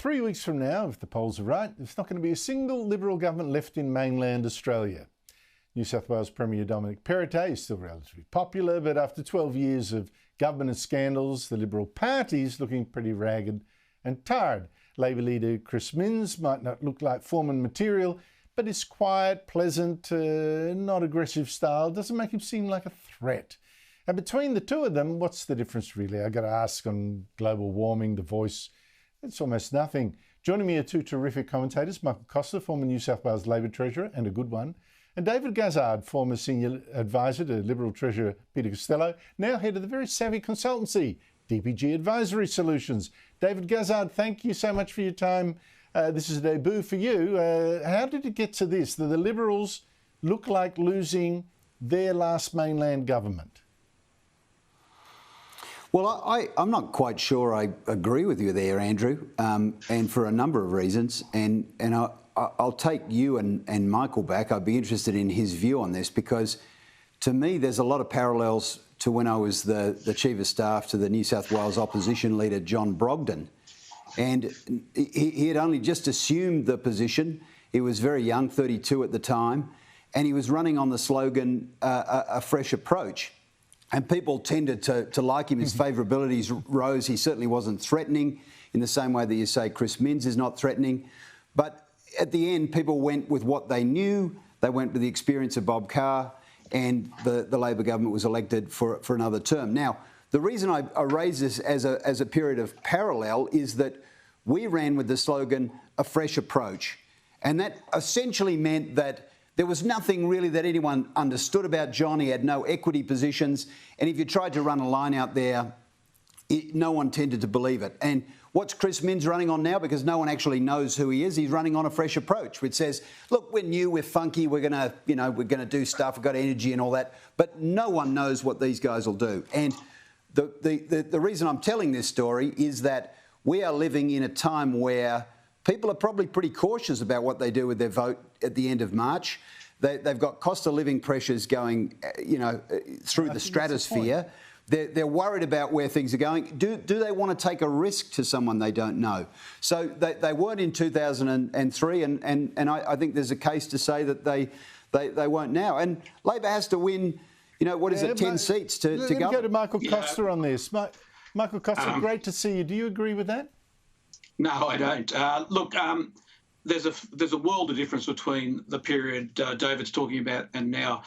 3 weeks from now, if the polls are right, there's not going to be a single Liberal government left in mainland Australia. New South Wales Premier Dominic Perrottet is still relatively popular, but after 12 years of government and scandals, the Liberal Party is looking pretty ragged and tired. Labor leader Chris Minns might not look like Foreman material, but his quiet, pleasant, not aggressive style doesn't make him seem like a threat. And between the two of them, what's the difference really? I got to ask on global warming, the voice, it's almost nothing. Joining me are two terrific commentators, Michael Costa, former New South Wales Labor Treasurer, and a good one, and David Gazard, former Senior Advisor to Liberal Treasurer Peter Costello, now head of the very savvy consultancy, DPG Advisory Solutions. David Gazard, thank you so much for your time. This is a debut for you. How did it get to this, that the Liberals look like losing their last mainland government? Well, I'm not quite sure I agree with you there, Andrew, and for a number of reasons. And I'll take you and Michael back. I'd be interested in his view on this, because to me there's a lot of parallels to when I was the Chief of Staff to the New South Wales opposition leader, John Brogden. And he had only just assumed the position. He was very young, 32 at the time, and he was running on the slogan, a fresh approach. And people tended to like him. His favourabilities rose. He certainly wasn't threatening in the same way that you say Chris Minns is not threatening. But at the end, people went with what they knew. They went with the experience of Bob Carr, and the Labor government was elected for another term. Now, the reason I raise this as a period of parallel is that we ran with the slogan, a fresh approach. And that essentially meant that there was nothing really that anyone understood about John. He had no equity positions. And if you tried to run a line out there, no one tended to believe it. And what's Chris Minns running on now? Because no one actually knows who he is. He's running on a fresh approach, which says, look, we're new, we're funky, we're gonna do stuff, we've got energy and all that. But no one knows what these guys will do. And the reason I'm telling this story is that we are living in a time where people are probably pretty cautious about what they do with their vote at the end of March. They've got cost of living pressures going, through the stratosphere. They're worried about where things are going. Do they want to take a risk to someone they don't know? So they weren't in 2003, and I think there's a case to say that they won't now. And Labor has to win, 10 seats to go. Let me go to Michael Costa on this. Michael Costa, great to see you. Do you agree with that? No, I don't. Look, there's a world of difference between the period David's talking about and now.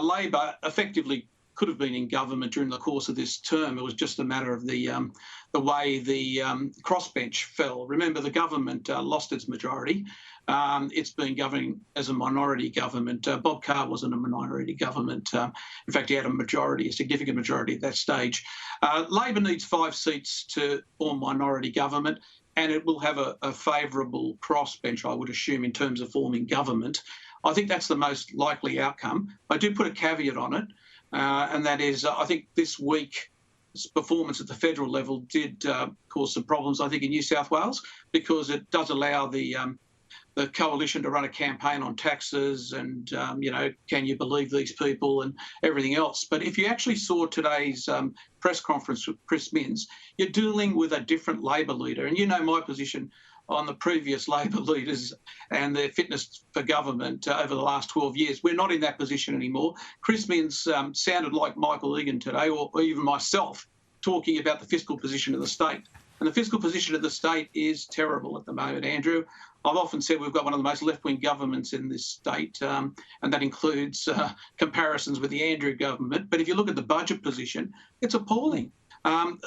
Labor effectively could have been in government during the course of this term. It was just a matter of the way the crossbench fell. Remember, the government lost its majority. It's been governing as a minority government. Bob Carr wasn't a minority government. In fact, he had a significant majority at that stage. Labor needs 5 seats to form minority government, and it will have a favourable crossbench, I would assume, in terms of forming government. I think that's the most likely outcome. I do put a caveat on it, and that is I think this week's performance at the federal level did cause some problems, I think, in New South Wales, because it does allow the coalition to run a campaign on taxes and, can you believe these people and everything else. But if you actually saw today's press conference with Chris Minns, you're dealing with a different Labor leader. And you know my position on the previous Labor leaders and their fitness for government over the last 12 years. We're not in that position anymore. Chris Minns sounded like Michael Egan today, or even myself, talking about the fiscal position of the state. And the fiscal position of the state is terrible at the moment, Andrew. I've often said we've got one of the most left-wing governments in this state, and that includes comparisons with the Andrew government. But if you look at the budget position, it's appalling.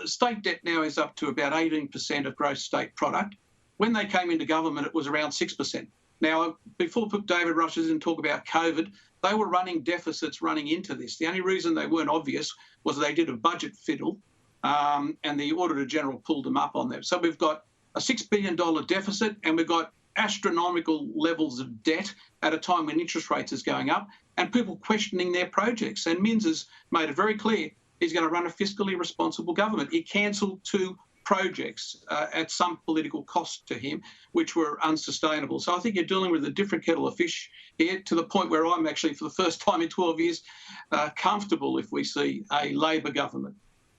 State debt now is up to about 18% of gross state product. When they came into government, it was around 6%. Now, before David rushes in and talk about COVID, they were running deficits running into this. The only reason they weren't obvious was they did a budget fiddle, and the Auditor General pulled them up on them. So we've got a $6 billion deficit, and we've got astronomical levels of debt at a time when interest rates is going up, and people questioning their projects. And Minns has made it very clear he's going to run a fiscally responsible government. He cancelled 2 projects at some political cost to him, which were unsustainable. So I think you're dealing with a different kettle of fish here, to the point where I'm actually, for the first time in 12 years, comfortable if we see a Labor government.